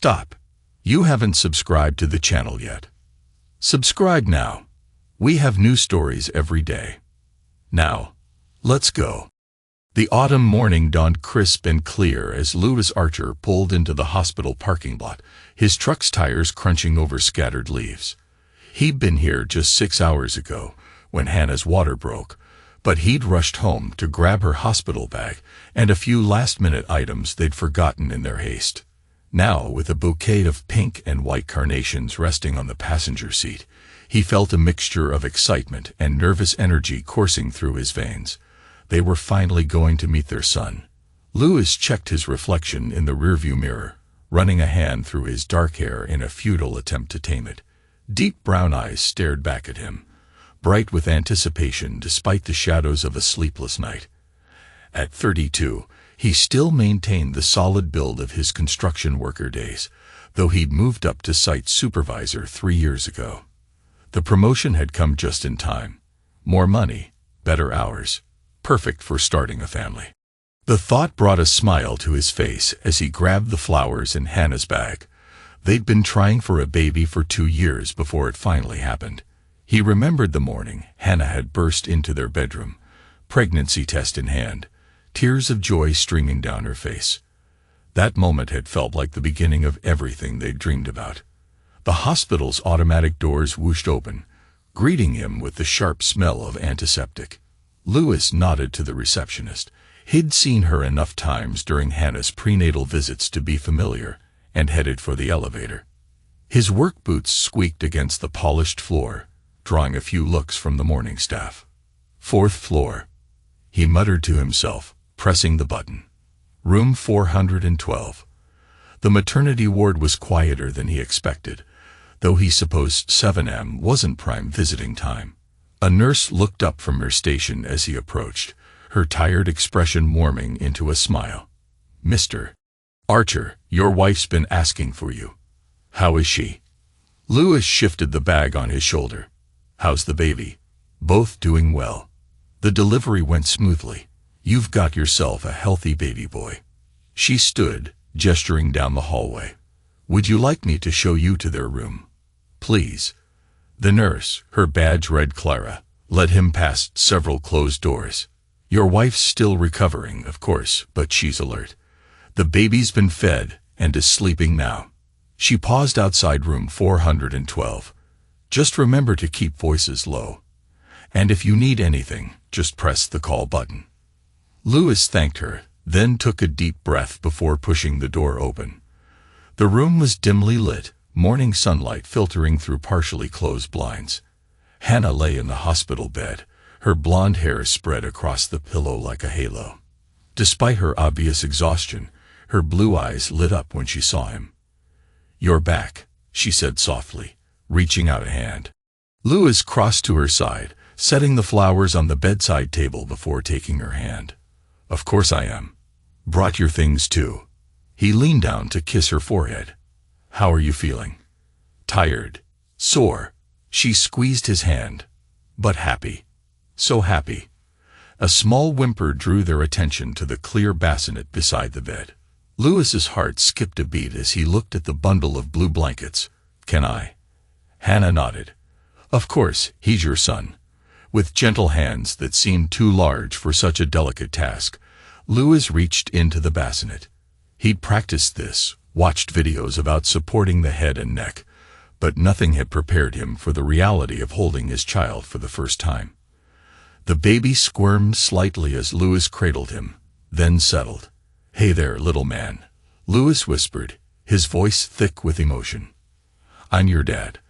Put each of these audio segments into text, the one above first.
Stop. You haven't subscribed to the channel yet. Subscribe now. We have new stories every day. Now, let's go. The autumn morning dawned crisp and clear as Louis Archer pulled into the hospital parking lot, his truck's tires crunching over scattered leaves. He'd been here just 6 hours ago, when Hannah's water broke, but he'd rushed home to grab her hospital bag and a few last-minute items they'd forgotten in their haste. Now, with a bouquet of pink and white carnations resting on the passenger seat, he felt a mixture of excitement and nervous energy coursing through his veins. They were finally going to meet their son. Louis checked his reflection in the rearview mirror, running a hand through his dark hair in a futile attempt to tame it. Deep brown eyes stared back at him, bright with anticipation despite the shadows of a sleepless night. At 32, he still maintained the solid build of his construction worker days, though he'd moved up to site supervisor 3 years ago. The promotion had come just in time. More money, better hours, perfect for starting a family. The thought brought a smile to his face as he grabbed the flowers in Hannah's bag. They'd been trying for a baby for 2 years before it finally happened. He remembered the morning Hannah had burst into their bedroom, pregnancy test in hand, tears of joy streaming down her face. That moment had felt like the beginning of everything they'd dreamed about. The hospital's automatic doors whooshed open, greeting him with the sharp smell of antiseptic. Louis nodded to the receptionist. He'd seen her enough times during Hannah's prenatal visits to be familiar, and headed for the elevator. His work boots squeaked against the polished floor, drawing a few looks from the morning staff. 4th floor, he muttered to himself, pressing the button. Room 412. The maternity ward was quieter than he expected, though he supposed 7 a.m. wasn't prime visiting time. A nurse looked up from her station as he approached, her tired expression warming into a smile. "Mr. Archer, your wife's been asking for you. How is she?" Louis shifted the bag on his shoulder. "How's the baby?" "Both doing well. The delivery went smoothly. You've got yourself a healthy baby boy." She stood, gesturing down the hallway. "Would you like me to show you to their room?" "Please." The nurse, her badge read Clara, led him past several closed doors. "Your wife's still recovering, of course, but she's alert. The baby's been fed and is sleeping now." She paused outside room 412. "Just remember to keep voices low. And if you need anything, just press the call button." Louis thanked her, then took a deep breath before pushing the door open. The room was dimly lit, morning sunlight filtering through partially closed blinds. Hannah lay in the hospital bed, her blonde hair spread across the pillow like a halo. Despite her obvious exhaustion, her blue eyes lit up when she saw him. "You're back," she said softly, reaching out a hand. Louis crossed to her side, setting the flowers on the bedside table before taking her hand. "Of course I am. Brought your things too." He leaned down to kiss her forehead. "How are you feeling?" "Tired. Sore." She squeezed his hand. "But happy. So happy." A small whimper drew their attention to the clear bassinet beside the bed. Louis's heart skipped a beat as he looked at the bundle of blue blankets. "Can I?" Hannah nodded. "Of course, he's your son." With gentle hands that seemed too large for such a delicate task, Louis reached into the bassinet. He'd practiced this, watched videos about supporting the head and neck, but nothing had prepared him for the reality of holding his child for the first time. The baby squirmed slightly as Louis cradled him, then settled. "Hey there, little man," Louis whispered, his voice thick with emotion. "I'm your dad."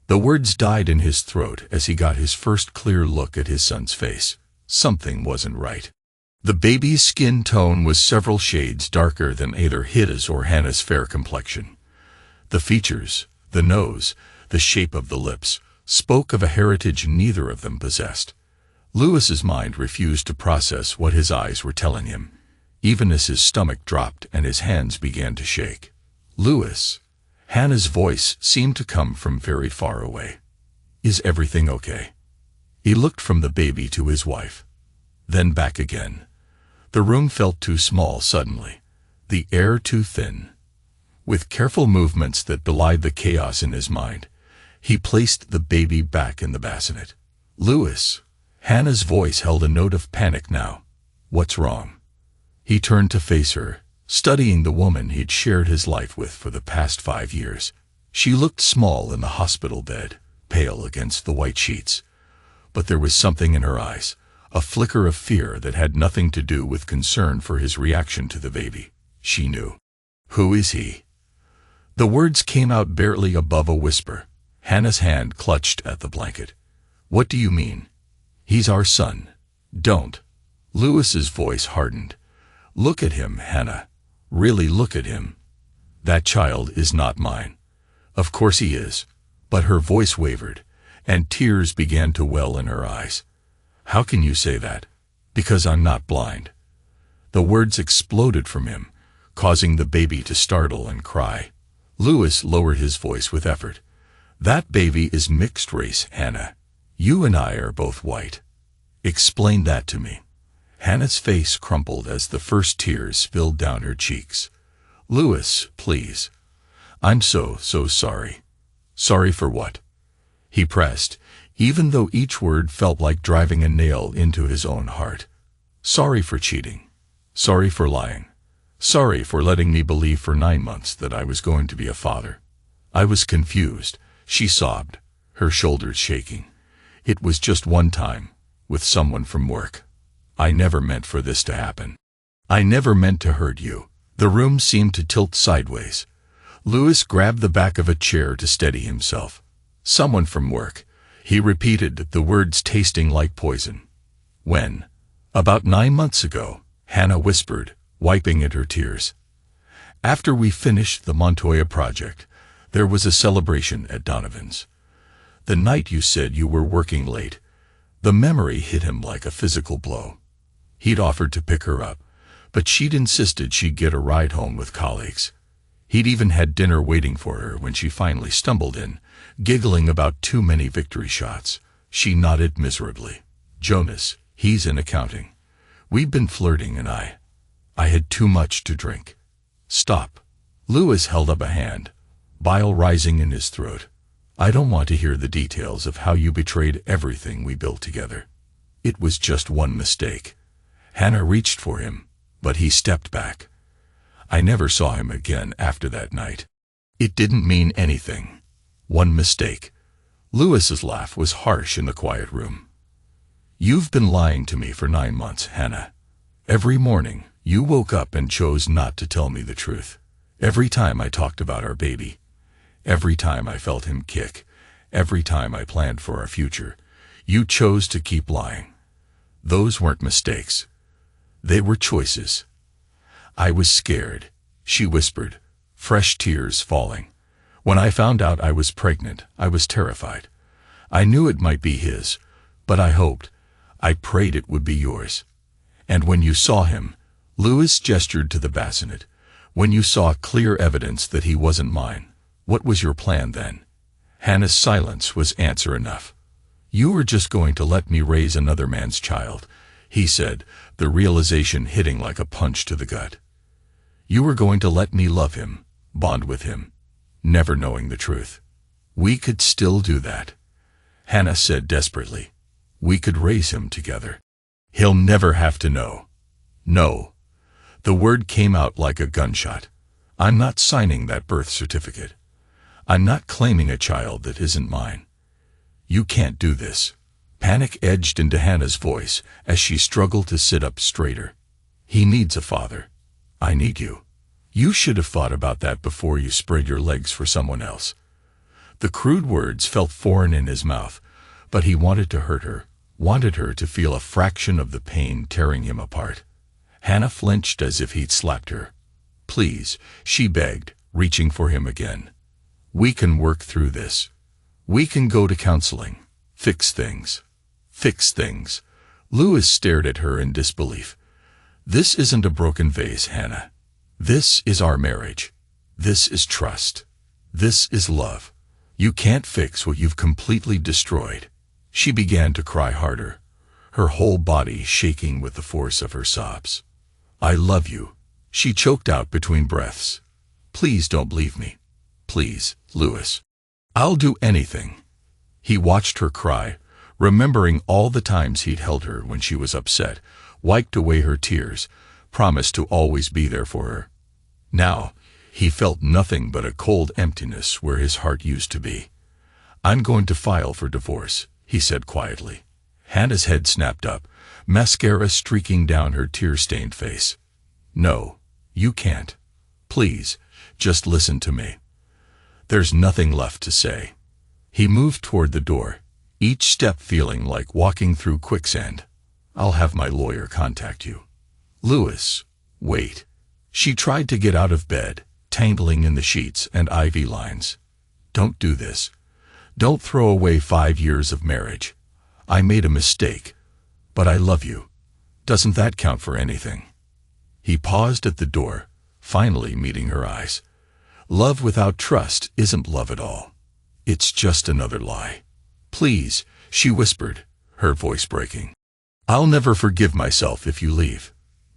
The words died in his throat as he got his first clear look at his son's face. Something wasn't right. The baby's skin tone was several shades darker than either his or Hannah's fair complexion. The features, the nose, the shape of the lips, spoke of a heritage neither of them possessed. Louis's mind refused to process what his eyes were telling him, even as his stomach dropped and his hands began to shake. "Louis." Hannah's voice seemed to come from very far away. "Is everything okay?" He looked from the baby to his wife, then back again. The room felt too small suddenly, the air too thin. With careful movements that belied the chaos in his mind, he placed the baby back in the bassinet. "Louis." Hannah's voice held a note of panic now. "What's wrong?" He turned to face her, studying the woman he'd shared his life with for the past 5 years. She looked small in the hospital bed, pale against the white sheets. But there was something in her eyes, a flicker of fear that had nothing to do with concern for his reaction to the baby. She knew. "Who is he?" The words came out barely above a whisper. Hannah's hand clutched at the blanket. "What do you mean?" "He's our son." "Don't." Louis's voice hardened. "Look at him, Hannah. Really look at him. That child is not mine." "Of course he is." But her voice wavered, and tears began to well in her eyes. "How can you say that?" "Because I'm not blind." The words exploded from him, causing the baby to startle and cry. Louis lowered his voice with effort. "That baby is mixed race, Hannah. You and I are both white. Explain that to me." Hannah's face crumpled as the first tears spilled down her cheeks. "Louis, please. I'm so sorry." "Sorry for what?" He pressed, even though each word felt like driving a nail into his own heart. "Sorry for cheating. Sorry for lying. Sorry for letting me believe for 9 months that I was going to be a father. I was confused," she sobbed, her shoulders shaking. "It was just one time, with someone from work. I never meant for this to happen. I never meant to hurt you." The room seemed to tilt sideways. Louis grabbed the back of a chair to steady himself. "Someone from work." He repeated, the words tasting like poison. "When?" "About 9 months ago," Hannah whispered, wiping at her tears. "After we finished the Montoya project, there was a celebration at Donovan's. The night you said you were working late." The memory hit him like a physical blow. He'd offered to pick her up, but she'd insisted she'd get a ride home with colleagues. He'd even had dinner waiting for her when she finally stumbled in, giggling about too many victory shots. She nodded miserably. "Jonas, he's in accounting. We've been flirting and I had too much to drink." "Stop." Louis held up a hand, bile rising in his throat. "I don't want to hear the details of how you betrayed everything we built together. It was just one mistake." Hannah reached for him, but he stepped back. "I never saw him again after that night. It didn't mean anything. One mistake." Louis's laugh was harsh in the quiet room. "You've been lying to me for 9 months, Hannah. Every morning, you woke up and chose not to tell me the truth. Every time I talked about our baby. Every time I felt him kick. Every time I planned for our future. You chose to keep lying. Those weren't mistakes. They were choices." "I was scared," she whispered, fresh tears falling. "When I found out I was pregnant, I was terrified. I knew it might be his, but I prayed it would be yours. And when you saw him," Louis gestured to the bassinet, "when you saw clear evidence that he wasn't mine, what was your plan then?" Hannah's silence was answer enough. "You were just going to let me raise another man's child," he said, the realization hitting like a punch to the gut. "You were going to let me love him, bond with him, never knowing the truth. We could still do that," Hannah said desperately. "We could raise him together. He'll never have to know." "No." The word came out like a gunshot. "I'm not signing that birth certificate. I'm not claiming a child that isn't mine. You can't do this." Panic edged into Hannah's voice as she struggled to sit up straighter. "He needs a father. I need you. You should have thought about that before you spread your legs for someone else." The crude words felt foreign in his mouth, but he wanted to hurt her, wanted her to feel a fraction of the pain tearing him apart. Hannah flinched as if he'd slapped her. "Please," she begged, reaching for him again. "We can work through this. We can go to counseling. Fix things. Fix things." Louis stared at her in disbelief. "This isn't a broken vase, Hannah. This is our marriage. This is trust. This is love. You can't fix what you've completely destroyed." She began to cry harder, her whole body shaking with the force of her sobs. "I love you," she choked out between breaths. Please don't leave me. Please, Louis. I'll do anything." He watched her cry, remembering all the times he'd held her when she was upset, wiped away her tears, promised to always be there for her. Now, he felt nothing but a cold emptiness where his heart used to be. "I'm going to file for divorce," he said quietly. Hannah's head snapped up, mascara streaking down her tear-stained face. "No, you can't. Please, just listen to me." There's nothing left to say. He moved toward the door, each step feeling like walking through quicksand. "I'll have my lawyer contact you." "Louis, wait." She tried to get out of bed, tangling in the sheets and ivy lines. "Don't do this. Don't throw away 5 years of marriage. I made a mistake, but I love you. Doesn't that count for anything?" He paused at the door, finally meeting her eyes. "Love without trust isn't love at all. It's just another lie." "Please," she whispered, her voice breaking. "I'll never forgive myself if you leave."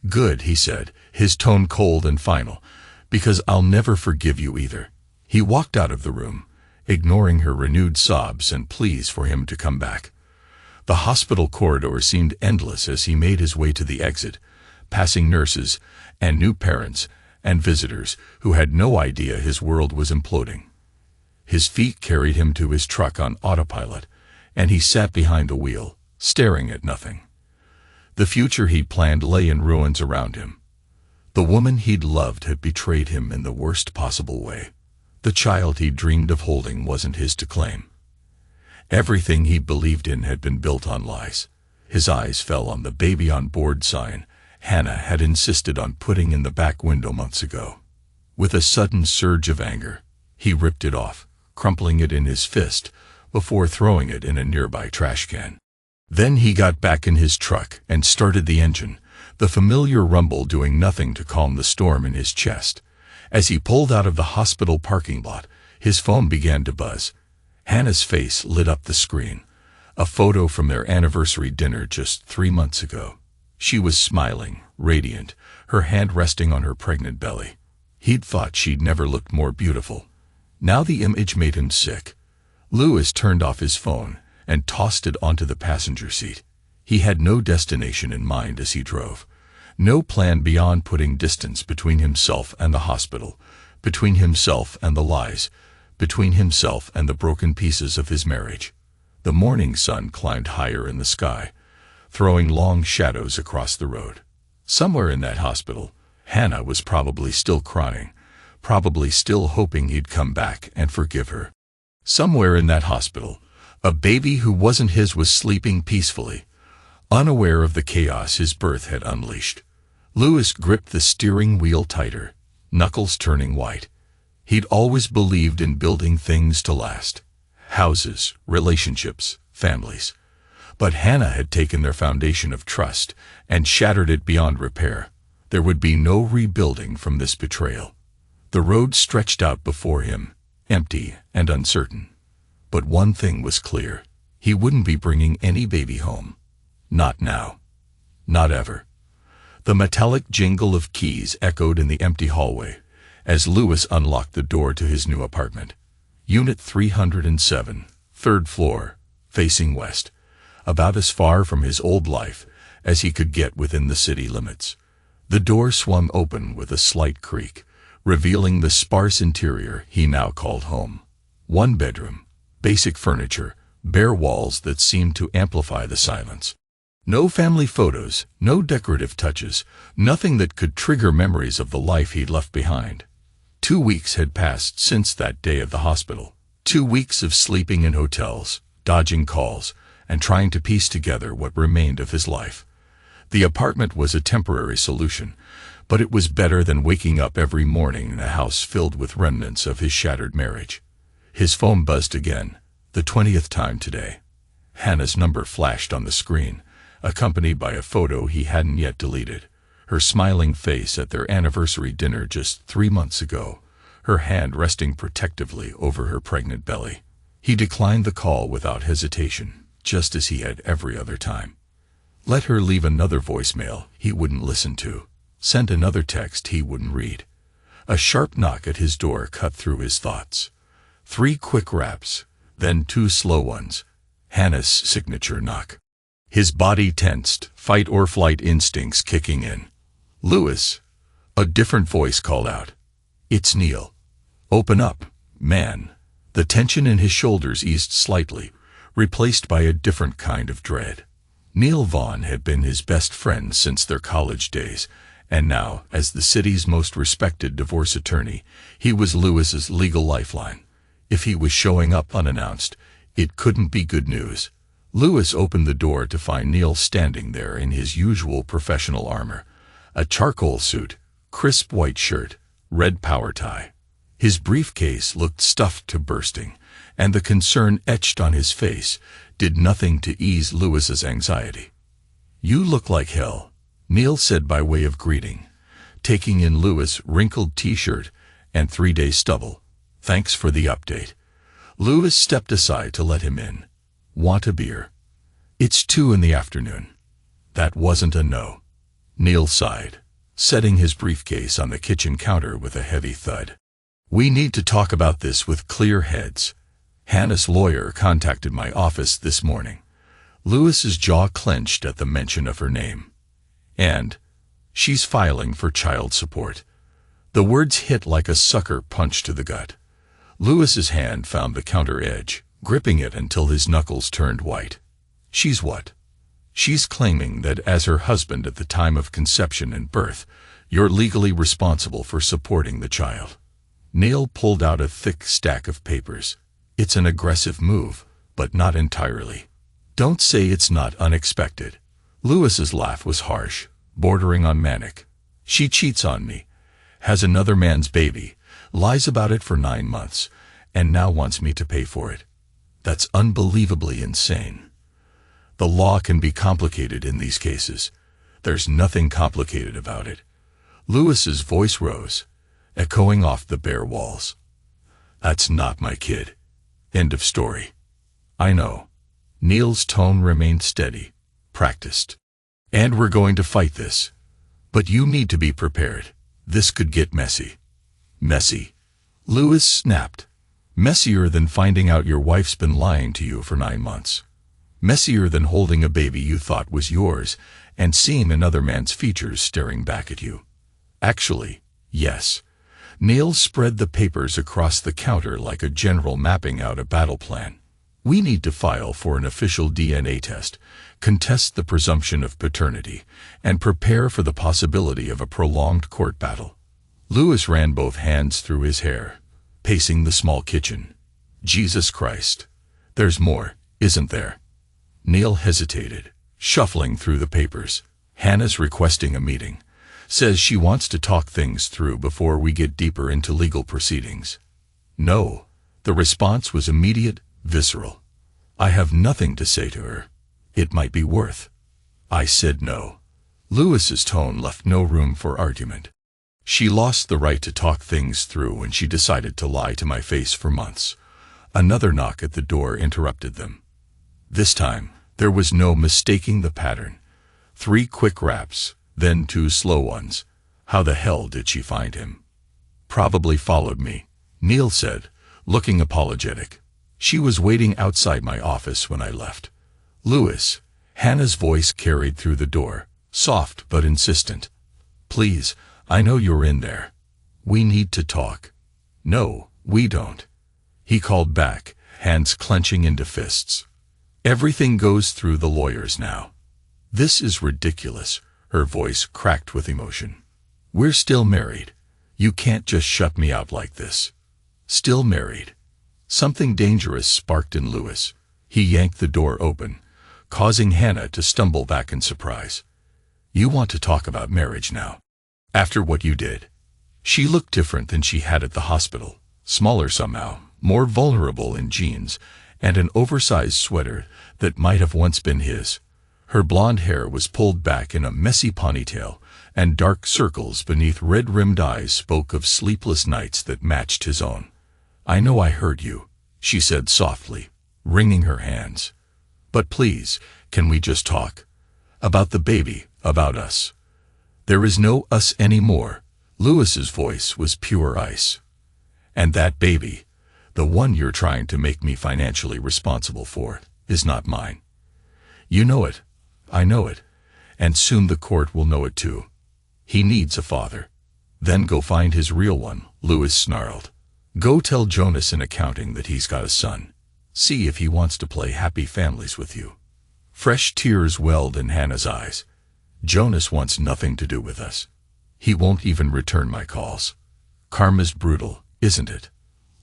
"Good," he said, his tone cold and final, "because I'll never forgive you either." He walked out of the room, ignoring her renewed sobs and pleas for him to come back. The hospital corridor seemed endless as he made his way to the exit, passing nurses and new parents and visitors who had no idea his world was imploding. His feet carried him to his truck on autopilot, and he sat behind the wheel, staring at nothing. The future he'd planned lay in ruins around him. The woman he'd loved had betrayed him in the worst possible way. The child he'd dreamed of holding wasn't his to claim. Everything he believed in had been built on lies. His eyes fell on the baby on board sign Hannah had insisted on putting in the back window months ago. With a sudden surge of anger, he ripped it off, crumpling it in his fist before throwing it in a nearby trash can. Then he got back in his truck and started the engine, the familiar rumble doing nothing to calm the storm in his chest. As he pulled out of the hospital parking lot, his phone began to buzz. Hannah's face lit up the screen, a photo from their anniversary dinner just 3 months ago. She was smiling, radiant, her hand resting on her pregnant belly. He'd thought she'd never looked more beautiful. Now the image made him sick. Louis turned off his phone and tossed it onto the passenger seat. He had no destination in mind as he drove. No plan beyond putting distance between himself and the hospital, between himself and the lies, between himself and the broken pieces of his marriage. The morning sun climbed higher in the sky, throwing long shadows across the road. Somewhere in that hospital, Hannah was probably still crying, probably still hoping he'd come back and forgive her. Somewhere in that hospital, a baby who wasn't his was sleeping peacefully, unaware of the chaos his birth had unleashed. Louis gripped the steering wheel tighter, knuckles turning white. He'd always believed in building things to last. Houses, relationships, families. But Hannah had taken their foundation of trust and shattered it beyond repair. There would be no rebuilding from this betrayal. The road stretched out before him, empty and uncertain. But one thing was clear. He wouldn't be bringing any baby home. Not now. Not ever. The metallic jingle of keys echoed in the empty hallway as Louis unlocked the door to his new apartment. Unit 307, 3rd floor, facing west. About as far from his old life as he could get within the city limits. The door swung open with a slight creak, revealing the sparse interior he now called home. 1 bedroom, basic furniture, bare walls that seemed to amplify the silence. No family photos, no decorative touches, nothing that could trigger memories of the life he'd left behind. 2 weeks had passed since that day at the hospital. 2 weeks of sleeping in hotels, dodging calls, and trying to piece together what remained of his life. The apartment was a temporary solution, but it was better than waking up every morning in a house filled with remnants of his shattered marriage. His phone buzzed again, the 20th time today. Hannah's number flashed on the screen, accompanied by a photo he hadn't yet deleted. Her smiling face at their anniversary dinner just 3 months ago, her hand resting protectively over her pregnant belly. He declined the call without hesitation, just as he had every other time. Let her leave another voicemail he wouldn't listen to, sent another text he wouldn't read. A sharp knock at his door cut through his thoughts. 3 quick raps, then 2 slow ones. Hannah's signature knock. His body tensed, fight-or-flight instincts kicking in. "Louis," a different voice called out. "It's Neil. Open up, man." The tension in his shoulders eased slightly, replaced by a different kind of dread. Neil Vaughn had been his best friend since their college days, and now, as the city's most respected divorce attorney, he was Louis's legal lifeline. If he was showing up unannounced, it couldn't be good news. Louis opened the door to find Neil standing there in his usual professional armor. A charcoal suit, crisp white shirt, red power tie. His briefcase looked stuffed to bursting, and the concern etched on his face did nothing to ease Louis's anxiety. "You look like hell," Neil said by way of greeting, taking in Louis' wrinkled t-shirt and 3-day stubble. "Thanks for the update." Louis stepped aside to let him in. "Want a beer?" "It's 2 in the afternoon." That wasn't a no. Neil sighed, setting his briefcase on the kitchen counter with a heavy thud. "We need to talk about this with clear heads. Hannah's lawyer contacted my office this morning." Louis's jaw clenched at the mention of her name. "And she's filing for child support." The words hit like a sucker punch to the gut. Louis's hand found the counter edge, gripping it until his knuckles turned white. "She's what?" "She's claiming that as her husband at the time of conception and birth, you're legally responsible for supporting the child." Neil pulled out a thick stack of papers. "It's an aggressive move, but not entirely." "Don't say it's not unexpected." Louis's laugh was harsh, bordering on manic. "She cheats on me, has another man's baby, lies about it for 9 months, and now wants me to pay for it. That's unbelievably insane. The law can be complicated in these cases. There's nothing complicated about it." Louis's voice rose, echoing off the bare walls. "That's not my kid. End of story." "I know." Neil's tone remained steady, practiced. "And we're going to fight this. But you need to be prepared. This could get messy." "Messy?" Louis snapped. "Messier than finding out your wife's been lying to you for 9 months. Messier than holding a baby you thought was yours and seeing another man's features staring back at you." "Actually, yes." Neil spread the papers across the counter like a general mapping out a battle plan. "We need to file for an official DNA test, contest the presumption of paternity, and prepare for the possibility of a prolonged court battle." Louis ran both hands through his hair, pacing the small kitchen. "Jesus Christ. There's more, isn't there?" Neil hesitated, shuffling through the papers. "Hannah's requesting a meeting. Says she wants to talk things through before we get deeper into legal proceedings." "No." The response was immediate, visceral. "I have nothing to say to her. It might be worth." I said no. Louis's tone left no room for argument. "She lost the right to talk things through when she decided to lie to my face for months." Another knock at the door interrupted them. This time, there was no mistaking the pattern. 3 quick raps, then 2 slow ones. How the hell did she find him? "Probably followed me," Neil said, looking apologetic. "She was waiting outside my office when I left." "Louis," Hannah's voice carried through the door, soft but insistent. "Please, I know you're in there. We need to talk." "No, we don't," he called back, hands clenching into fists. "Everything goes through the lawyers now." "This is ridiculous," her voice cracked with emotion. "We're still married. You can't just shut me out like this." "Still married?" Something dangerous sparked in Louis. He yanked the door open, causing Hannah to stumble back in surprise. "You want to talk about marriage now? After what you did?" She looked different than she had at the hospital, smaller somehow, more vulnerable in jeans and an oversized sweater that might have once been his. Her blonde hair was pulled back in a messy ponytail, and dark circles beneath red-rimmed eyes spoke of sleepless nights that matched his own. "I know I hurt you," she said softly, wringing her hands. "But please, can we just talk? About the baby, about us." "There is no us anymore," Lewis's voice was pure ice. "And that baby, the one you're trying to make me financially responsible for, is not mine. You know it. I know it. And soon the court will know it too. He needs a father." "Then go find his real one," Lewis snarled. "Go tell Jonas in accounting that he's got a son. See if he wants to play happy families with you." Fresh tears welled in Hannah's eyes. "Jonas wants nothing to do with us. He won't even return my calls. Karma's brutal, isn't it?"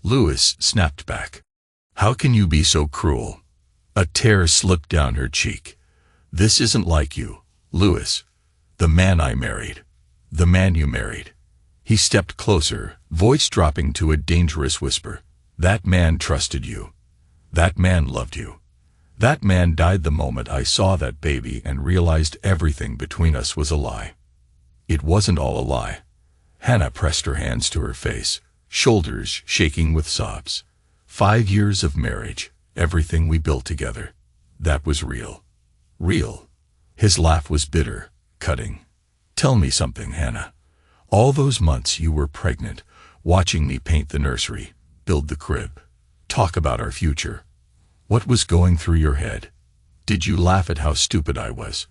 Lewis snapped back. "How can you be so cruel?" A tear slipped down her cheek. "This isn't like you, Lewis. The man I married. The man you married." He stepped closer, voice dropping to a dangerous whisper. "That man trusted you. That man loved you. That man died the moment I saw that baby and realized everything between us was a lie." "It wasn't all a lie." Hannah pressed her hands to her face, shoulders shaking with sobs. 5 years of marriage, everything we built together, that was real. Real. His laugh was bitter, cutting. "Tell me something, Hannah. All those months you were pregnant, watching me paint the nursery, build the crib, talk about our future. What was going through your head? Did you laugh at how stupid I was?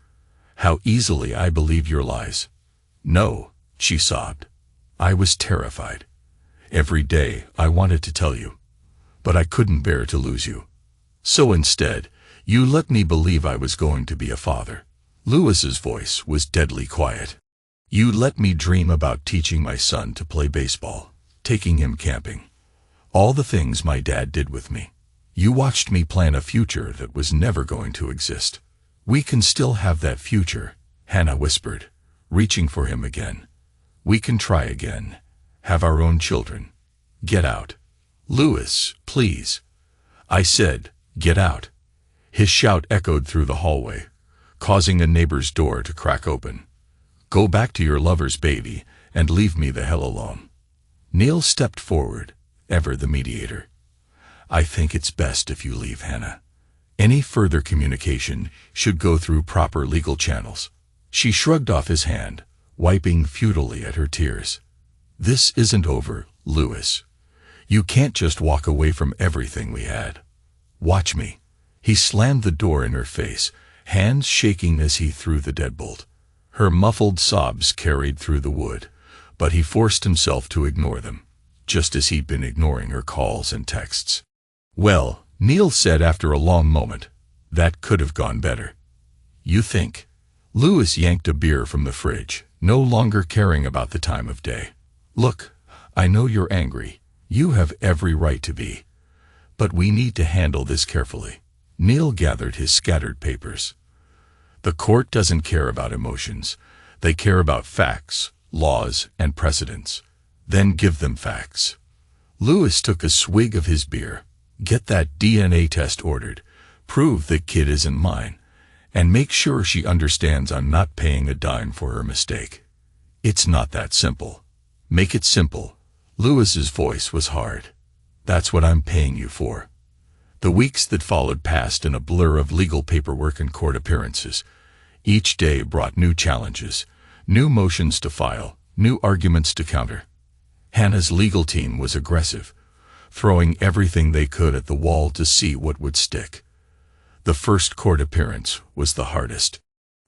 How easily I believed your lies?" "No," she sobbed. "I was terrified. Every day I wanted to tell you, but I couldn't bear to lose you. So instead, you let me believe I was going to be a father." Lewis's voice was deadly quiet. "You let me dream about teaching my son to play baseball, taking him camping. All the things my dad did with me. You watched me plan a future that was never going to exist." "We can still have that future," Hannah whispered, reaching for him again. "We can try again, have our own children. Get out." "Lewis, please." "I said, get out." His shout echoed through the hallway, causing a neighbor's door to crack open. "Go back to your lover's baby and leave me the hell alone." Neil stepped forward, ever the mediator. "I think it's best if you leave, Hannah. Any further communication should go through proper legal channels." She shrugged off his hand, wiping futilely at her tears. "This isn't over, Lewis. You can't just walk away from everything we had. Watch me." He slammed the door in her face, hands shaking as he threw the deadbolt. Her muffled sobs carried through the wood, but he forced himself to ignore them, just as he'd been ignoring her calls and texts. "Well," Neil said after a long moment, "that could have gone better." "You think?" Lewis yanked a beer from the fridge, no longer caring about the time of day. "Look, I know you're angry. You have every right to be. But we need to handle this carefully." Neil gathered his scattered papers. "The court doesn't care about emotions. They care about facts, laws, and precedents. Then give them facts." Lewis took a swig of his beer. "Get that DNA test ordered. Prove the kid isn't mine. And make sure she understands I'm not paying a dime for her mistake. It's not that simple." "Make it simple." Lewis's voice was hard. "That's what I'm paying you for." The weeks that followed passed in a blur of legal paperwork and court appearances. Each day brought new challenges, new motions to file, new arguments to counter. Hannah's legal team was aggressive, throwing everything they could at the wall to see what would stick. The first court appearance was the hardest.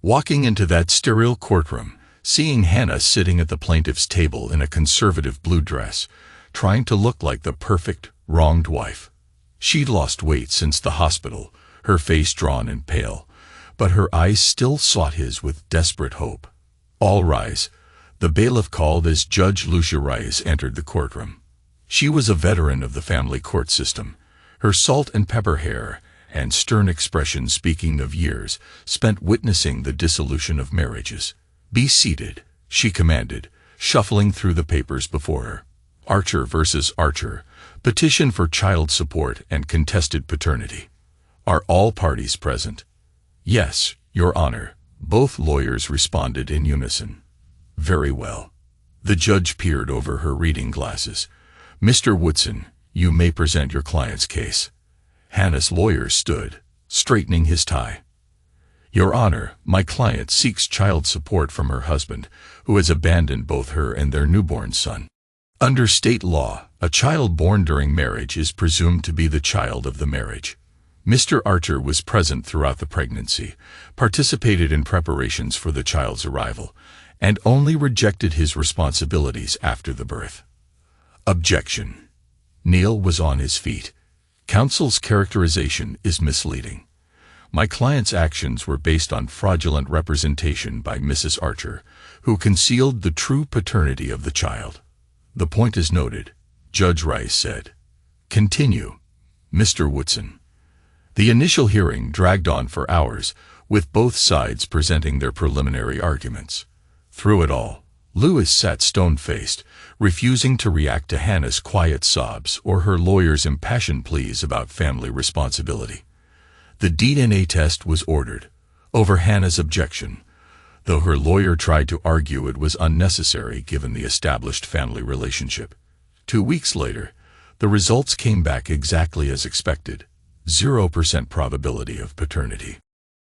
Walking into that sterile courtroom, seeing Hannah sitting at the plaintiff's table in a conservative blue dress, trying to look like the perfect, wronged wife. She'd lost weight since the hospital, her face drawn and pale, but her eyes still sought his with desperate hope. "All rise." The bailiff called as Judge Lucia Rice entered the courtroom. She was a veteran of the family court system, her salt and pepper hair and stern expression speaking of years spent witnessing the dissolution of marriages. "Be seated," she commanded, shuffling through the papers before her. "Archer versus Archer, petition for child support and contested paternity. Are all parties present?" "Yes, Your Honor," both lawyers responded in unison. "Very well." The judge peered over her reading glasses. "Mr. Woodson, you may present your client's case." Hannah's lawyer stood, straightening his tie. Your Honor, my client seeks child support from her husband, who has abandoned both her and their newborn son. Under state law, a child born during marriage is presumed to be the child of the marriage. Mr. Archer was present throughout the pregnancy, participated in preparations for the child's arrival, and only rejected his responsibilities after the birth. Objection. Neil was on his feet. Counsel's characterization is misleading. My client's actions were based on fraudulent representation by Mrs. Archer, who concealed the true paternity of the child. The point is noted, Judge Rice said. Continue, Mr. Woodson. The initial hearing dragged on for hours, with both sides presenting their preliminary arguments. Through it all, Lewis sat stone-faced, refusing to react to Hannah's quiet sobs or her lawyer's impassioned pleas about family responsibility. The DNA test was ordered, over Hannah's objection, though her lawyer tried to argue it was unnecessary given the established family relationship. 2 weeks later, the results came back exactly as expected, 0% probability of paternity.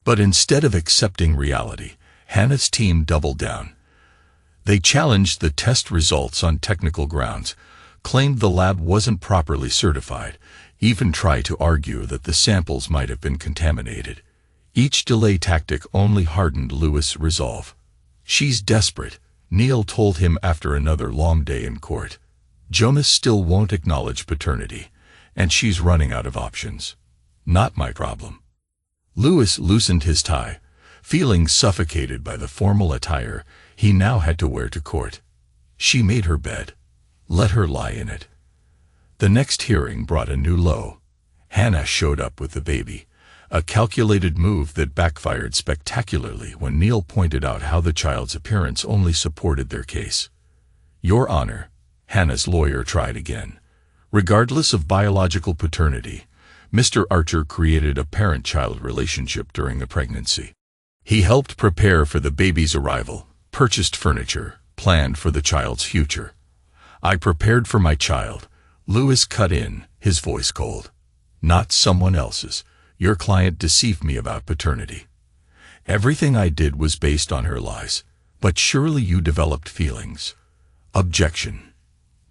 But instead of accepting reality, Hannah's team doubled down. They challenged the test results on technical grounds, claimed the lab wasn't properly certified, even tried to argue that the samples might have been contaminated. Each delay tactic only hardened Lewis' resolve. She's desperate, Neil told him after another long day in court. Jonas still won't acknowledge paternity, and she's running out of options. Not my problem. Lewis loosened his tie, feeling suffocated by the formal attire he now had to wear to court. She made her bed. Let her lie in it. The next hearing brought a new low. Hannah showed up with the baby, a calculated move that backfired spectacularly when Neil pointed out how the child's appearance only supported their case. Your Honor, Hannah's lawyer tried again. Regardless of biological paternity, Mr. Archer created a parent-child relationship during the pregnancy. He helped prepare for the baby's arrival, purchased furniture, planned for the child's future. I prepared for my child, Lewis cut in, his voice cold. Not someone else's. Your client deceived me about paternity. Everything I did was based on her lies, but surely you developed feelings. Objection.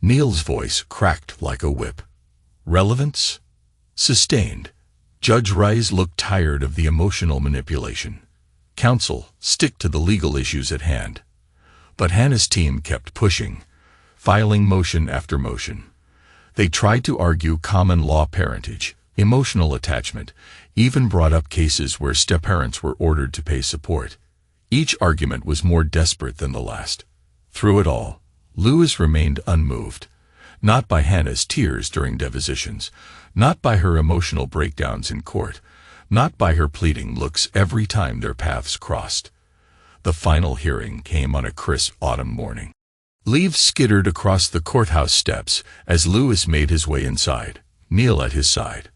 Neil's voice cracked like a whip. Relevance? Sustained. Judge Rice looked tired of the emotional manipulation. Counsel, stick to the legal issues at hand. But Hannah's team kept pushing, filing motion after motion. They tried to argue common law parentage, emotional attachment, even brought up cases where step-parents were ordered to pay support. Each argument was more desperate than the last. Through it all, Lewis remained unmoved, not by Hannah's tears during depositions, not by her emotional breakdowns in court, not by her pleading looks every time their paths crossed. The final hearing came on a crisp autumn morning. Leaves skittered across the courthouse steps as Lewis made his way inside, Neil at his side.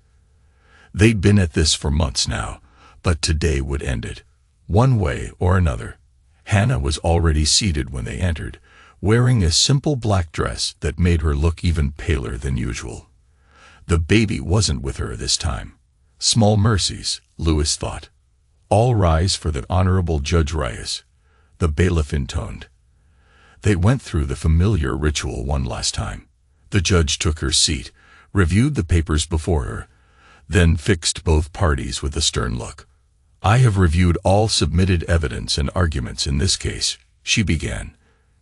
They'd been at this for months now, but today would end it, one way or another. Hannah was already seated when they entered, wearing a simple black dress that made her look even paler than usual. The baby wasn't with her this time. Small mercies, Lewis thought. All rise for the Honorable Judge Rice, the bailiff intoned. They went through the familiar ritual one last time. The judge took her seat, reviewed the papers before her, then fixed both parties with a stern look. I have reviewed all submitted evidence and arguments in this case, she began.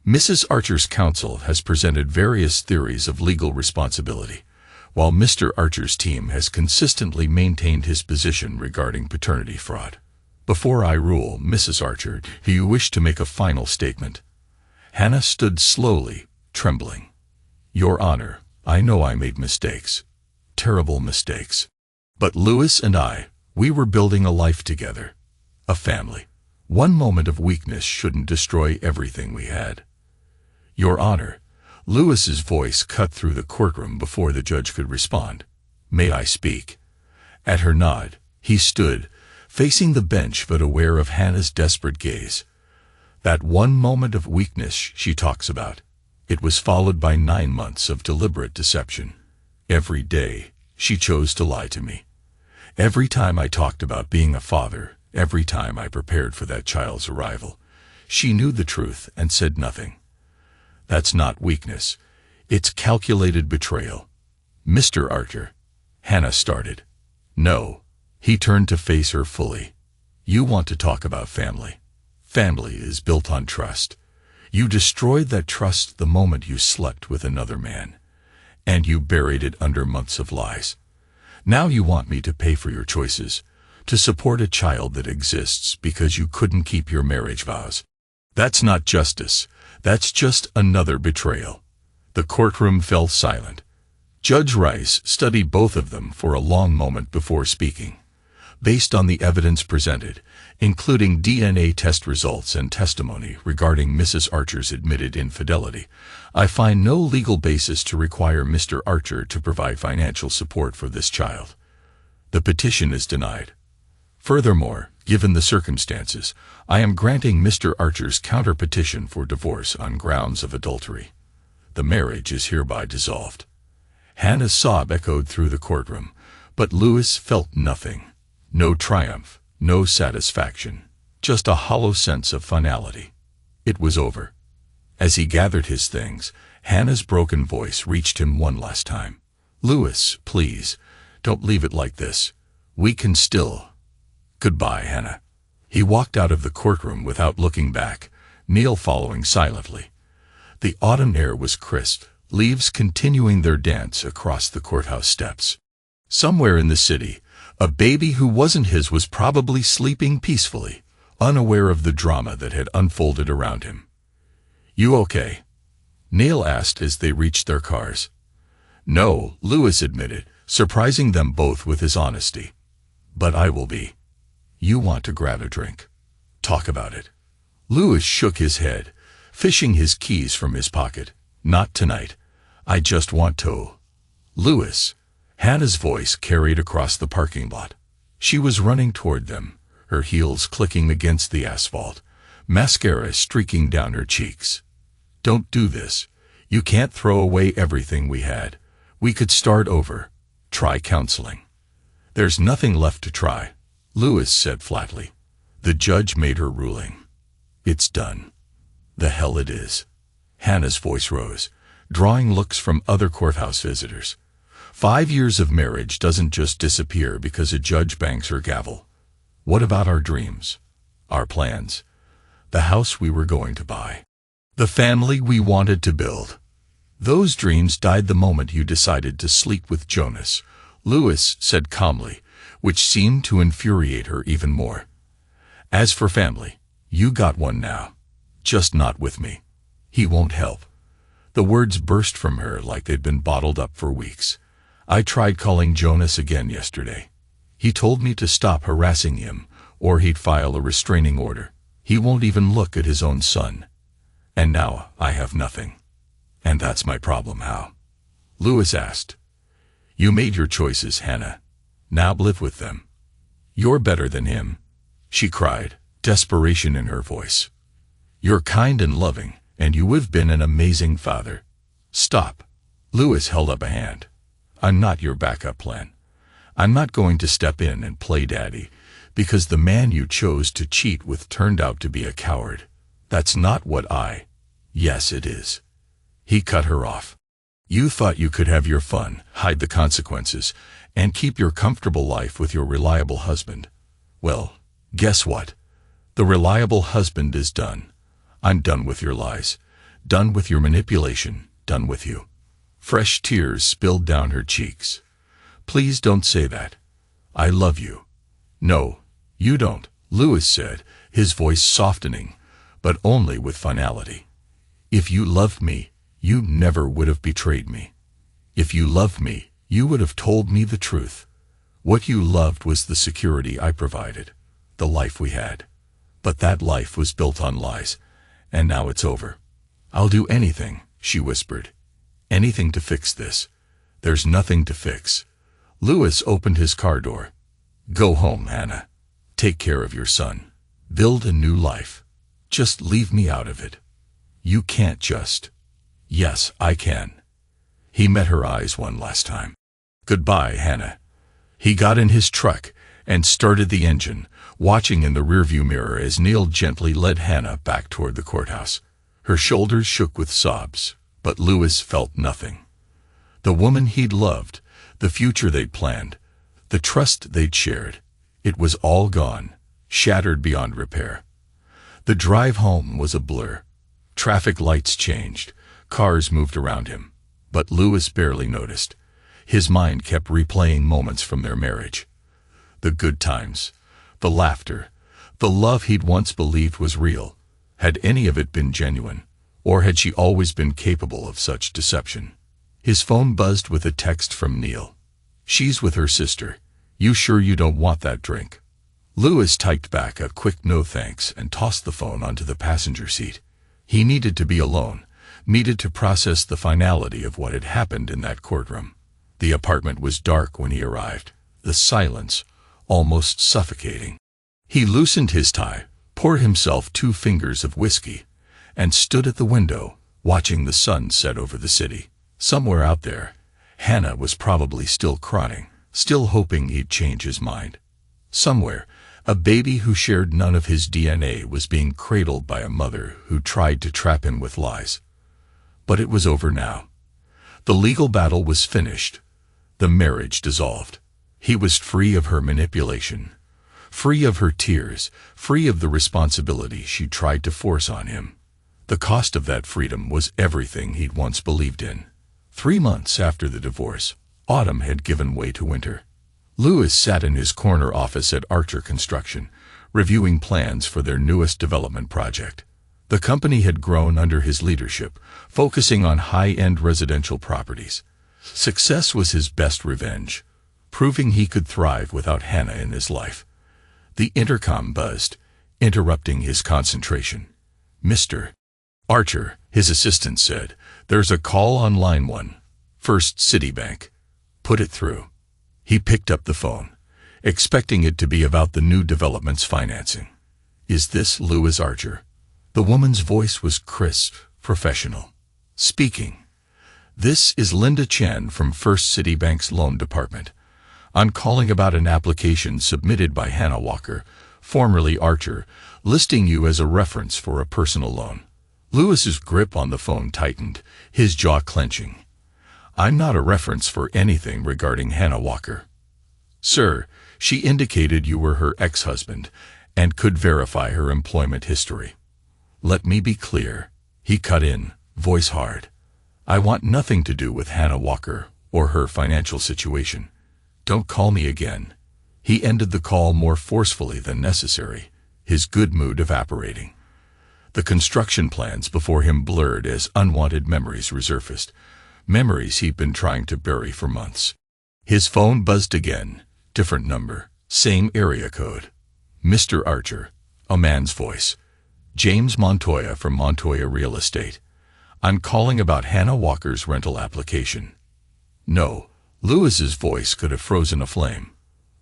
Mrs. Archer's counsel has presented various theories of legal responsibility, while Mr. Archer's team has consistently maintained his position regarding paternity fraud. Before I rule, Mrs. Archer, do you wish to make a final statement? Hannah stood slowly, trembling. Your Honor, I know I made mistakes. Terrible mistakes. But Lewis and I, we were building a life together. A family. One moment of weakness shouldn't destroy everything we had. Your Honor, Lewis's voice cut through the courtroom before the judge could respond. May I speak? At her nod, he stood, facing the bench but aware of Hannah's desperate gaze. That one moment of weakness she talks about. It was followed by 9 months of deliberate deception. Every day, she chose to lie to me. Every time I talked about being a father, Every time I prepared for that child's arrival, she knew the truth and said nothing. That's not weakness. It's calculated betrayal. Mr. Archer, Hannah started. No. He turned to face her fully. You want to talk about family. Family is built on trust. You destroyed that trust the moment you slept with another man, and you buried it under months of lies. Now you want me to pay for your choices, to support a child that exists because you couldn't keep your marriage vows. That's not justice. That's just another betrayal. The courtroom fell silent. Judge Rice studied both of them for a long moment before speaking. Based on the evidence presented, including DNA test results and testimony regarding Mrs. Archer's admitted infidelity, I find no legal basis to require Mr. Archer to provide financial support for this child. The petition is denied. Furthermore, given the circumstances, I am granting Mr. Archer's counter-petition for divorce on grounds of adultery. The marriage is hereby dissolved. Hannah's sob echoed through the courtroom, but Lewis felt nothing. No triumph, no satisfaction, just a hollow sense of finality. It was over. As he gathered his things, Hannah's broken voice reached him one last time. Lewis, please, don't leave it like this. We can still. Goodbye, Hannah. He walked out of the courtroom without looking back, Neil following silently. The autumn air was crisp, leaves continuing their dance across the courthouse steps. Somewhere in the city, a baby who wasn't his was probably sleeping peacefully, unaware of the drama that had unfolded around him. You okay? Neil asked as they reached their cars. No, Lewis admitted, surprising them both with his honesty. But I will be. You want to grab a drink? Talk about it. Lewis shook his head, fishing his keys from his pocket. Not tonight. I just want to. Lewis. Hannah's voice carried across the parking lot. She was running toward them, her heels clicking against the asphalt, mascara streaking down her cheeks. Don't do this. You can't throw away everything we had. We could start over. Try counseling. There's nothing left to try, Lewis said flatly. The judge made her ruling. It's done. The hell it is. Hannah's voice rose, drawing looks from other courthouse visitors. 5 years of marriage doesn't just disappear because a judge bangs her gavel. What about our dreams? Our plans? The house we were going to buy? The family we wanted to build? Those dreams died the moment you decided to sleep with Jonas, Lewis said calmly, which seemed to infuriate her even more. As for family, you got one now. Just not with me. He won't help. The words burst from her like they'd been bottled up for weeks. I tried calling Jonas again yesterday. He told me to stop harassing him, or he'd file a restraining order. He won't even look at his own son. And now I have nothing. And that's my problem. How? Lewis asked. You made your choices, Hannah. Now live with them. You're better than him, she cried, desperation in her voice. You're kind and loving, and you have been an amazing father. Stop. Lewis held up a hand. I'm not your backup plan. I'm not going to step in and play daddy, because the man you chose to cheat with turned out to be a coward. That's not what I... Yes, it is. He cut her off. You thought you could have your fun, hide the consequences, and keep your comfortable life with your reliable husband. Well, guess what? The reliable husband is done. I'm done with your lies, done with your manipulation, done with you. Fresh tears spilled down her cheeks. Please don't say that. I love you. No, you don't, Lewis said, his voice softening, but only with finality. If you loved me, you never would have betrayed me. If you loved me, you would have told me the truth. What you loved was the security I provided, the life we had. But that life was built on lies, and now it's over. I'll do anything, she whispered. Anything to fix this. There's nothing to fix. Lewis opened his car door. Go home, Hannah. Take care of your son. Build a new life. Just leave me out of it. You can't just... Yes, I can. He met her eyes one last time. Goodbye, Hannah. He got in his truck, and started the engine, watching in the rearview mirror as Neil gently led Hannah back toward the courthouse. Her shoulders shook with sobs, but Lewis felt nothing. The woman he'd loved, the future they'd planned, the trust they'd shared, it was all gone, shattered beyond repair. The drive home was a blur. Traffic lights changed, cars moved around him, but Lewis barely noticed. His mind kept replaying moments from their marriage. The good times, the laughter, the love he'd once believed was real. Had any of it been genuine, or had she always been capable of such deception? His phone buzzed with a text from Neil. "She's with her sister. You sure you don't want that drink?" Lewis typed back a quick no thanks and tossed the phone onto the passenger seat. He needed to be alone, needed to process the finality of what had happened in that courtroom. The apartment was dark when he arrived, the silence almost suffocating. He loosened his tie, poured himself 2 fingers of whiskey, and stood at the window, watching the sun set over the city. Somewhere out there, Hannah was probably still crying, still hoping he'd change his mind. Somewhere, a baby who shared none of his DNA was being cradled by a mother who tried to trap him with lies. But it was over now. The legal battle was finished. The marriage dissolved. He was free of her manipulation, free of her tears, free of the responsibility she tried to force on him. The cost of that freedom was everything he'd once believed in. 3 months after the divorce, autumn had given way to winter. Lewis sat in his corner office at Archer Construction, reviewing plans for their newest development project. The company had grown under his leadership, focusing on high-end residential properties. Success was his best revenge, proving he could thrive without Hannah in his life. The intercom buzzed, interrupting his concentration. "Mr. Archer," his assistant said, "there's a call on line 1. First Citibank. Put it through." He picked up the phone, expecting it to be about the new development's financing. "Is this Lewis Archer?" The woman's voice was crisp, professional. "Speaking. This is Linda Chen from First Citibank's loan department. I'm calling about an application submitted by Hannah Walker, formerly Archer, listing you as a reference for a personal loan." Lewis's grip on the phone tightened, his jaw clenching. "I'm not a reference for anything regarding Hannah Walker. Sir, she indicated you were her ex-husband and could verify her employment history." "Let me be clear," he cut in, voice hard. "I want nothing to do with Hannah Walker or her financial situation. Don't call me again." He ended the call more forcefully than necessary, his good mood evaporating. The construction plans before him blurred as unwanted memories resurfaced, memories he'd been trying to bury for months. His phone buzzed again, different number, same area code. "Mr. Archer," a man's voice. "James Montoya from Montoya Real Estate. I'm calling about Hannah Walker's rental application." "No," Lewis's voice could have frozen a flame.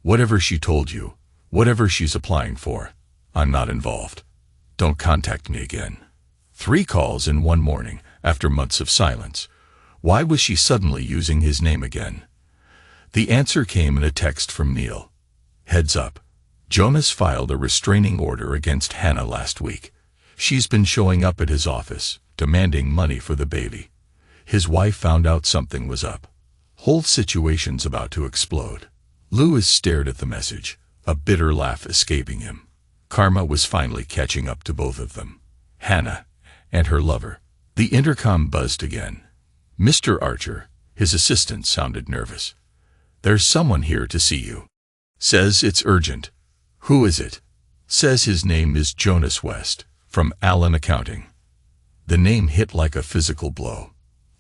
"Whatever she told you, whatever she's applying for, I'm not involved. Don't contact me again." 3 calls in one morning, after months of silence. Why was she suddenly using his name again? The answer came in a text from Neil. "Heads up. Jonas filed a restraining order against Hannah last week. She's been showing up at his office, demanding money for the baby. His wife found out something was up. Whole situation's about to explode." Lewis stared at the message, a bitter laugh escaping him. Karma was finally catching up to both of them. Hannah and her lover. The intercom buzzed again. "Mr. Archer," his assistant sounded nervous. "There's someone here to see you. Says it's urgent." "Who is it?" "Says his name is Jonas West, from Allen Accounting." The name hit like a physical blow.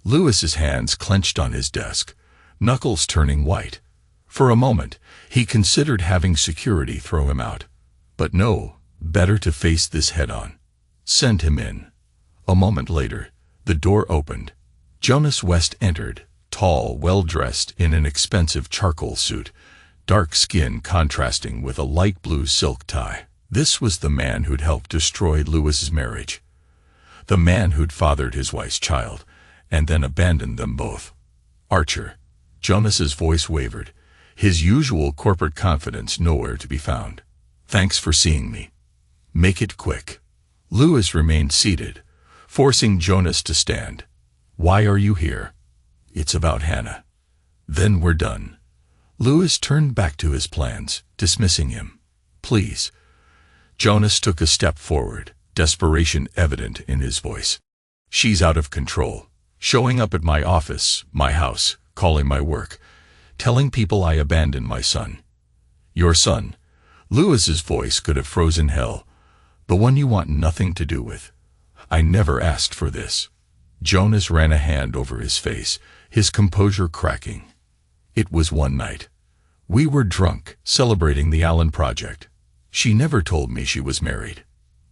Lewis's hands clenched on his desk, knuckles turning white. For a moment, he considered having security throw him out. But no, better to face this head-on. Send him in. A moment later, the door opened. Jonas West entered, tall, well-dressed in an expensive charcoal suit, dark skin contrasting with a light blue silk tie. This was the man who'd helped destroy Lewis's marriage. The man who'd fathered his wife's child, and then abandoned them both. "Archer." Jonas's voice wavered, his usual corporate confidence nowhere to be found. "Thanks for seeing me. Make it quick." Louis remained seated, forcing Jonas to stand. "Why are you here?" "It's about Hannah." "Then we're done." Louis turned back to his plans, dismissing him. "Please." Jonas took a step forward, desperation evident in his voice. "She's out of control, showing up at my office, my house, calling my work, telling people I abandoned my son." "Your son?" Louis's voice could have frozen hell. "The one you want nothing to do with." "I never asked for this." Jonas ran a hand over his face, his composure cracking. "It was one night. We were drunk, celebrating the Allen project. She never told me she was married."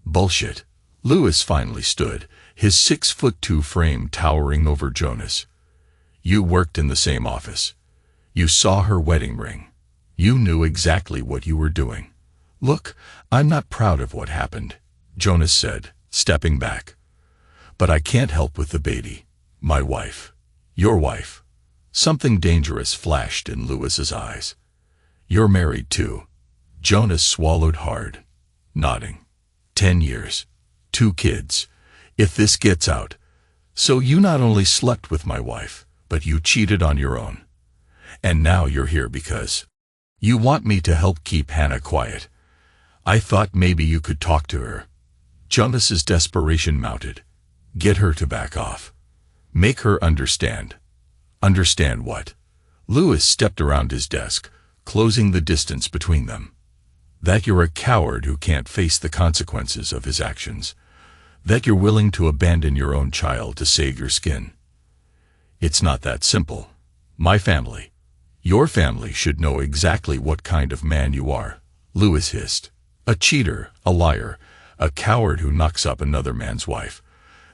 "Bullshit." Louis finally stood, his 6'2" frame towering over Jonas. "You worked in the same office. You saw her wedding ring. You knew exactly what you were doing." "Look, I'm not proud of what happened," Jonas said, stepping back. "But I can't help with the baby. My wife. Your wife." Something dangerous flashed in Louis's eyes. "You're married too." Jonas swallowed hard, nodding. 10 years. 2 kids. If this gets out. "So you not only slept with my wife, but you cheated on your own. And now you're here because you want me to help keep Hannah quiet. I thought maybe you could talk to her." Jonas's desperation mounted. "Get her to back off. Make her understand." "Understand what?" Louis stepped around his desk, closing the distance between them. "That you're a coward who can't face the consequences of his actions. That you're willing to abandon your own child to save your skin." "It's not that simple. My family, your family should know exactly what kind of man you are," Louis hissed. "A cheater, a liar, a coward who knocks up another man's wife,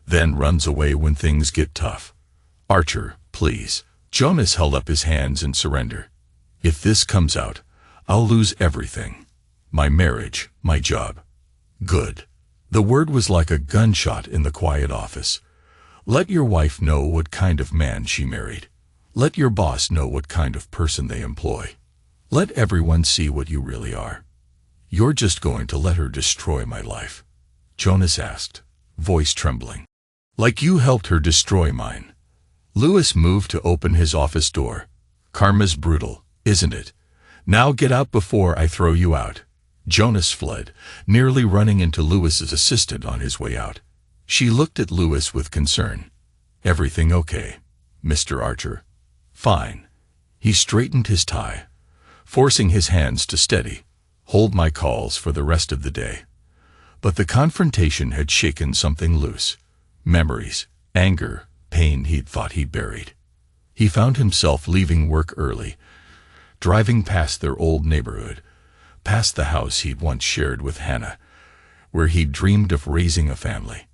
then runs away when things get tough." "Archer, please." Jonas held up his hands in surrender. "If this comes out, I'll lose everything. My marriage, my job." "Good." The word was like a gunshot in the quiet office. "Let your wife know what kind of man she married. Let your boss know what kind of person they employ. Let everyone see what you really are. You're just going to let her destroy my life?" Jonas asked, voice trembling. "Like you helped her destroy mine." Louis moved to open his office door. "Karma's brutal, isn't it? Now get out before I throw you out." Jonas fled, nearly running into Louis's assistant on his way out. She looked at Louis with concern. "Everything okay, Mr. Archer?" "Fine." He straightened his tie, forcing his hands to steady. "Hold my calls for the rest of the day." But the confrontation had shaken something loose. Memories, anger, pain he'd thought he'd buried. He found himself leaving work early, driving past their old neighborhood, past the house he'd once shared with Hannah, where he'd dreamed of raising a family.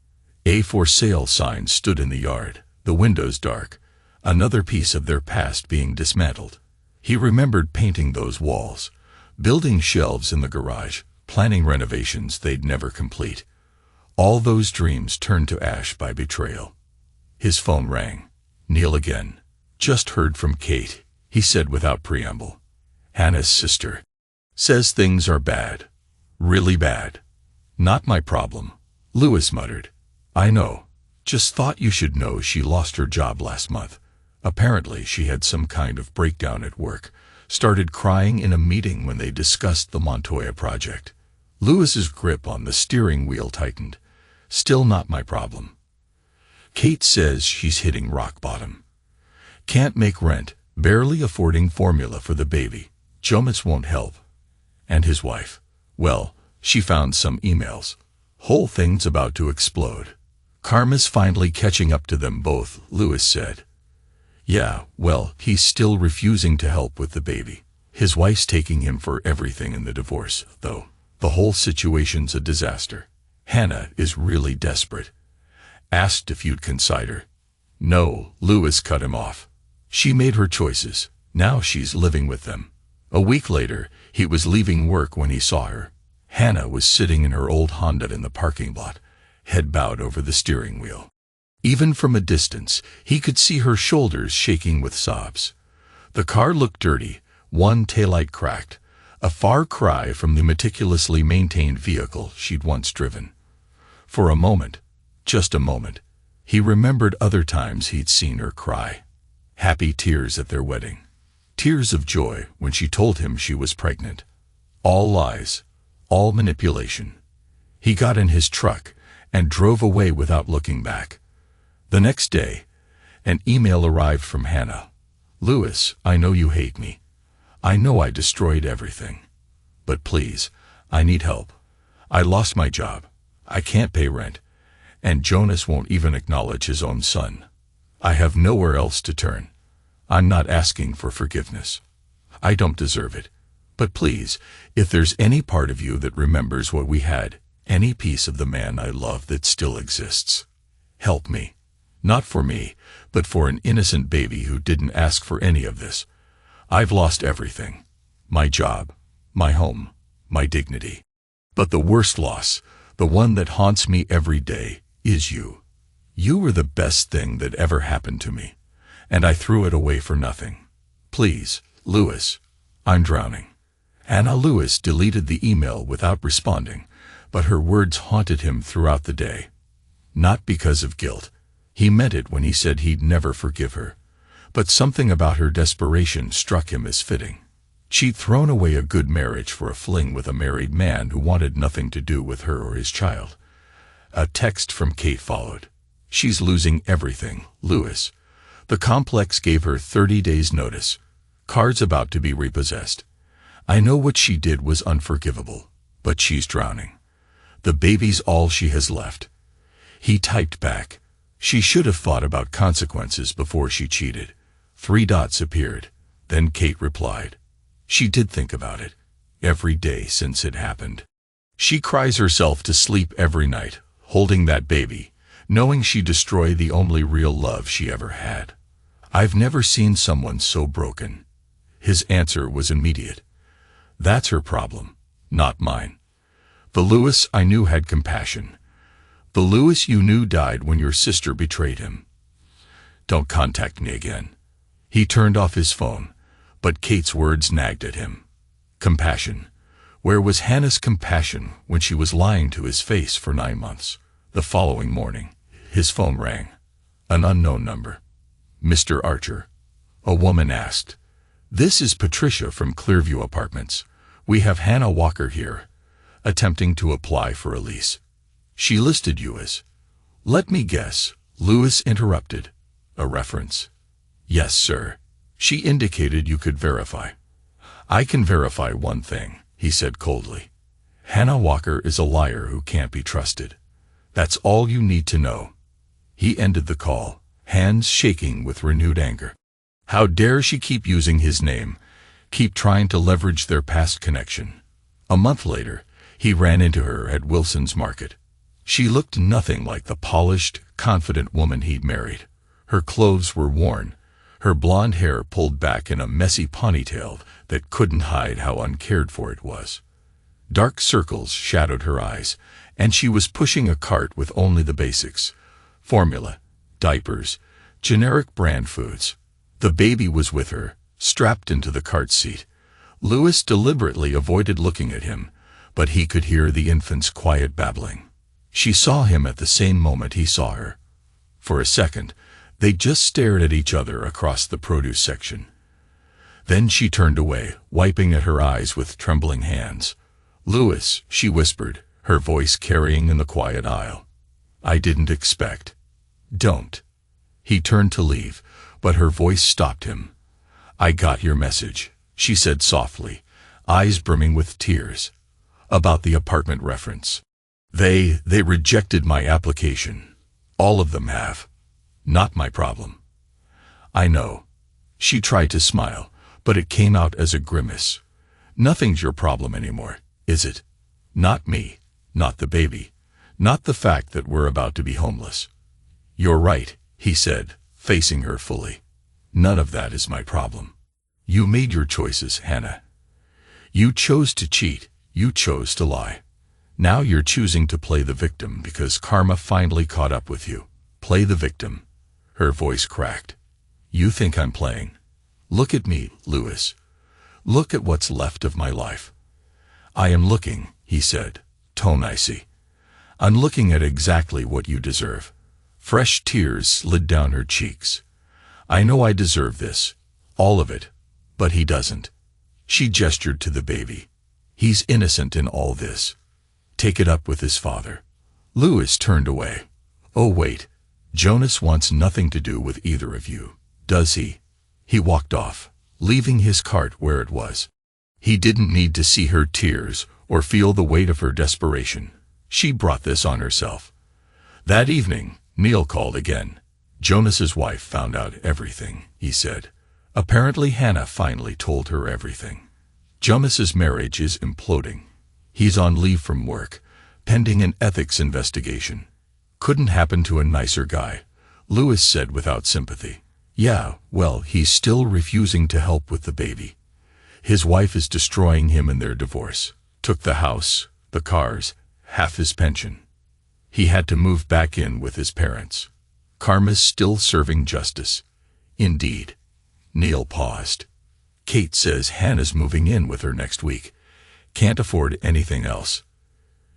A for sale sign stood in the yard, the windows dark, another piece of their past being dismantled. He remembered painting those walls, building shelves in the garage, planning renovations they'd never complete. All those dreams turned to ash by betrayal. His phone rang. "Neil again. Just heard from Kate," he said without preamble. "Hannah's sister. Says things are bad. Really bad." "Not my problem," Louis muttered. "I know. Just thought you should know she lost her job last month. Apparently she had some kind of breakdown at work. Started crying in a meeting when they discussed the Montoya project." Louis's grip on the steering wheel tightened. "Still not my problem. Kate says she's hitting rock bottom. Can't make rent, barely affording formula for the baby. Jonas won't help. And his wife. Well, she found some emails. Whole thing's about to explode. Karma's finally catching up to them both," Louis said. "Yeah, well, he's still refusing to help with the baby. His wife's taking him for everything in the divorce, though. The whole situation's a disaster. Hannah is really desperate. Asked if you'd consider." "No," Louis cut him off. "She made her choices. Now she's living with them." A week later, he was leaving work when he saw her. Hannah was sitting in her old Honda in the parking lot, head bowed over the steering wheel. Even from a distance, he could see her shoulders shaking with sobs. The car looked dirty, One taillight cracked, a far cry from the meticulously maintained vehicle she'd once driven. For a moment, just a moment, he remembered other times he'd seen her cry. Happy tears at their wedding. Tears of joy when she told him she was pregnant. All lies, all manipulation. He got in his truck and drove away without looking back. The next day, an email arrived from Hannah. "Louis, I know you hate me. I know I destroyed everything. But please, I need help. I lost my job. I can't pay rent. And Jonas won't even acknowledge his own son. I have nowhere else to turn. I'm not asking for forgiveness. I don't deserve it. But please, if there's any part of you that remembers what we had, any piece of the man I love that still exists, help me. Not for me, but for an innocent baby who didn't ask for any of this. I've lost everything. My job, my home, my dignity. But the worst loss, the one that haunts me every day, is you. You were the best thing that ever happened to me, and I threw it away for nothing. Please, Louis, I'm drowning." Hannah Louis deleted the email without responding, but her words haunted him throughout the day. Not because of guilt. He meant it when he said he'd never forgive her. But something about her desperation struck him as fitting. She'd thrown away a good marriage for a fling with a married man who wanted nothing to do with her or his child. A text from Kate followed. "She's losing everything, Louis. The complex gave her 30 days notice. Car's about to be repossessed. I know what she did was unforgivable, but she's drowning. The baby's all she has left." He typed back, "She should have thought about consequences before she cheated." 3 dots appeared. Then Kate replied, "She did think about it. Every day since it happened. She cries herself to sleep every night, holding that baby, knowing she destroyed the only real love she ever had. I've never seen someone so broken." His answer was immediate. "That's her problem, not mine. The Louis I knew had compassion. The Louis you knew died when your sister betrayed him. Don't contact me again." He turned off his phone, but Kate's words nagged at him. Compassion. Where was Hannah's compassion when she was lying to his face for 9 months? The following morning, his phone rang. An unknown number. "Mr. Archer." A woman asked. "This is Patricia from Clearview Apartments. We have Hannah Walker here, attempting to apply for a lease. She listed you as—" "Let me guess," Louis interrupted. "A reference?" "Yes, sir. She indicated you could verify." "I can verify one thing," he said coldly. "Hannah Walker is a liar who can't be trusted. That's all you need to know." He ended the call, hands shaking with renewed anger. How dare she keep using his name, keep trying to leverage their past connection. A month later, he ran into her at Wilson's Market. She looked nothing like the polished, confident woman he'd married. Her clothes were worn, her blonde hair pulled back in a messy ponytail that couldn't hide how uncared for it was. Dark circles shadowed her eyes, and she was pushing a cart with only the basics: formula, diapers, generic brand foods. The baby was with her, strapped into the cart seat. Louis deliberately avoided looking at him, but he could hear the infant's quiet babbling. She saw him at the same moment he saw her. For a second, they just stared at each other across the produce section. Then she turned away, wiping at her eyes with trembling hands. "Louis," she whispered, her voice carrying in the quiet aisle. "I didn't expect." "Don't." He turned to leave, but her voice stopped him. "I got your message," she said softly, eyes brimming with tears. "About the apartment reference. They rejected my application. All of them have. Not my problem." "I know." She tried to smile, but it came out as a grimace. "Nothing's your problem anymore, is it? Not me, not the baby, not the fact that we're about to be homeless." "You're right," he said, facing her fully. "None of that is my problem. You made your choices, Hannah. You chose to cheat, you chose to lie. Now you're choosing to play the victim because karma finally caught up with you. Play the victim." Her voice cracked. "You think I'm playing? Look at me, Louis. Look at what's left of my life. I am looking, he said, tone icy. I'm looking at exactly what you deserve. Fresh tears slid down her cheeks. I know I deserve this, all of it, but he doesn't. She gestured to the baby. He's innocent in all this. Take it up with his father. Louis turned away. Oh wait, Jonas wants nothing to do with either of you, does he? He walked off, leaving his cart where it was. He didn't need to see her tears or feel the weight of her desperation. She brought this on herself. That evening, Neil called again. Jonas's wife found out everything, he said. Apparently Hannah finally told her everything. Jonas's marriage is imploding. He's on leave from work, pending an ethics investigation. Couldn't happen to a nicer guy, Louis said without sympathy. Yeah, well, he's still refusing to help with the baby. His wife is destroying him in their divorce. Took the house, the cars, half his pension. He had to move back in with his parents. Karma's still serving justice. Indeed. Neil paused. Kate says Hannah's moving in with her next week. Can't afford anything else.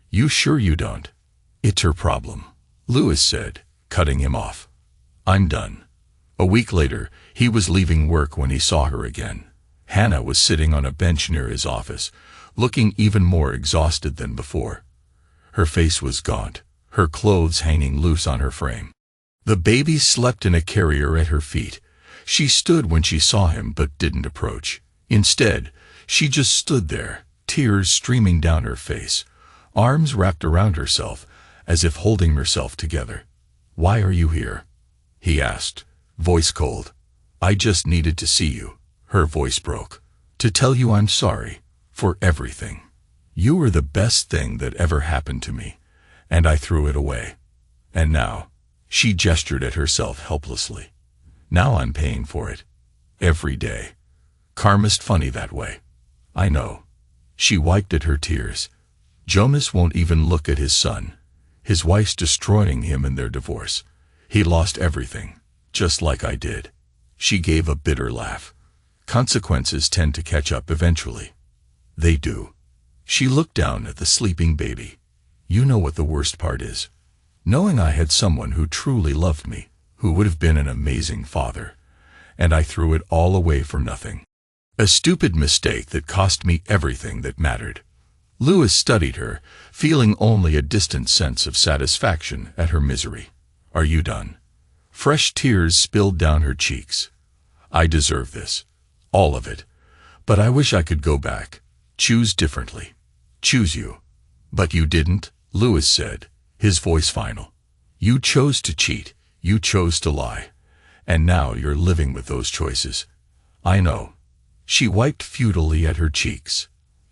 You sure you don't? It's her problem, Louis said, cutting him off. I'm done. A week later, he was leaving work when he saw her again. Hannah was sitting on a bench near his office, looking even more exhausted than before. Her face was gaunt, her clothes hanging loose on her frame. The baby slept in a carrier at her feet. She stood when she saw him but didn't approach. Instead, she just stood there, tears streaming down her face, arms wrapped around herself, as if holding herself together. Why are you here? He asked, voice cold. I just needed to see you. Her voice broke. To tell you I'm sorry for everything. You were the best thing that ever happened to me, and I threw it away. And now, she gestured at herself helplessly. Now I'm paying for it. Every day. Karma's funny that way. I know. She wiped at her tears. Jonas won't even look at his son. His wife's destroying him in their divorce. He lost everything, just like I did. She gave a bitter laugh. Consequences tend to catch up eventually. They do. She looked down at the sleeping baby. You know what the worst part is? Knowing I had someone who truly loved me, who would have been an amazing father, and I threw it all away for nothing. A stupid mistake that cost me everything that mattered. Louis studied her, feeling only a distant sense of satisfaction at her misery. Are you done? Fresh tears spilled down her cheeks. I deserve this. All of it. But I wish I could go back. Choose differently. Choose you. But you didn't, Louis said, his voice final. You chose to cheat. You chose to lie. And now you're living with those choices. I know. She wiped futilely at her cheeks.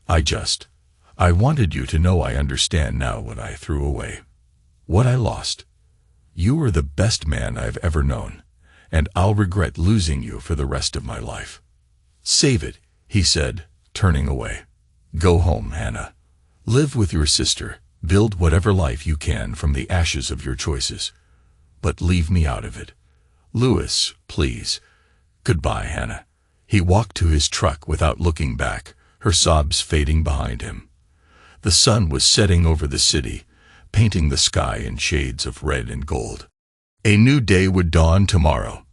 I wanted you to know I understand now what I threw away. What I lost. You were the best man I've ever known, and I'll regret losing you for the rest of my life. Save it, he said, turning away. Go home, Hannah. Live with your sister. Build whatever life you can from the ashes of your choices. But leave me out of it. Louis, please. Goodbye, Hannah. He walked to his truck without looking back, her sobs fading behind him. The sun was setting over the city, painting the sky in shades of red and gold. A new day would dawn tomorrow.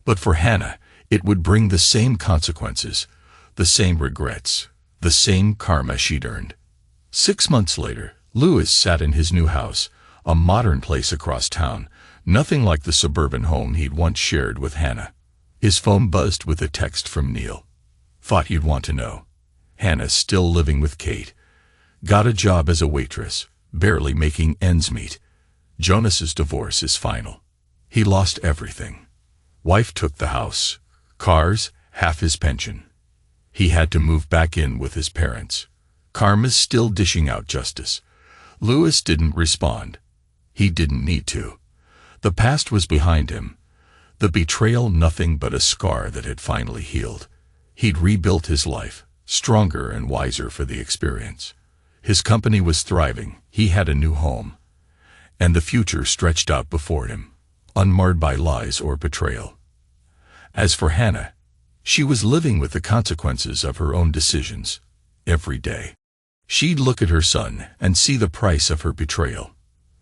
But for Hannah, it would bring the same consequences, the same regrets, the same karma she'd earned. 6 months later, Louis sat in his new house, a modern place across town, nothing like the suburban home he'd once shared with Hannah. His phone buzzed with a text from Neil. Thought you'd want to know. Hannah's still living with Kate. Got a job as a waitress, barely making ends meet. Jonas's divorce is final. He lost everything. Wife took the house, cars, half his pension. He had to move back in with his parents. Karma's still dishing out justice. Louis didn't respond. He didn't need to. The past was behind him. The betrayal nothing but a scar that had finally healed. He'd rebuilt his life, stronger and wiser for the experience. His company was thriving. He had a new home. And the future stretched out before him, unmarred by lies or betrayal. As for Hannah, She was living with the consequences of her own decisions every day. She'd look at her son and see the price of her betrayal.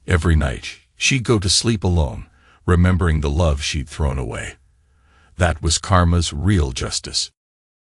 Every night, she'd go to sleep alone, remembering the love she'd thrown away. That was karma's real justice.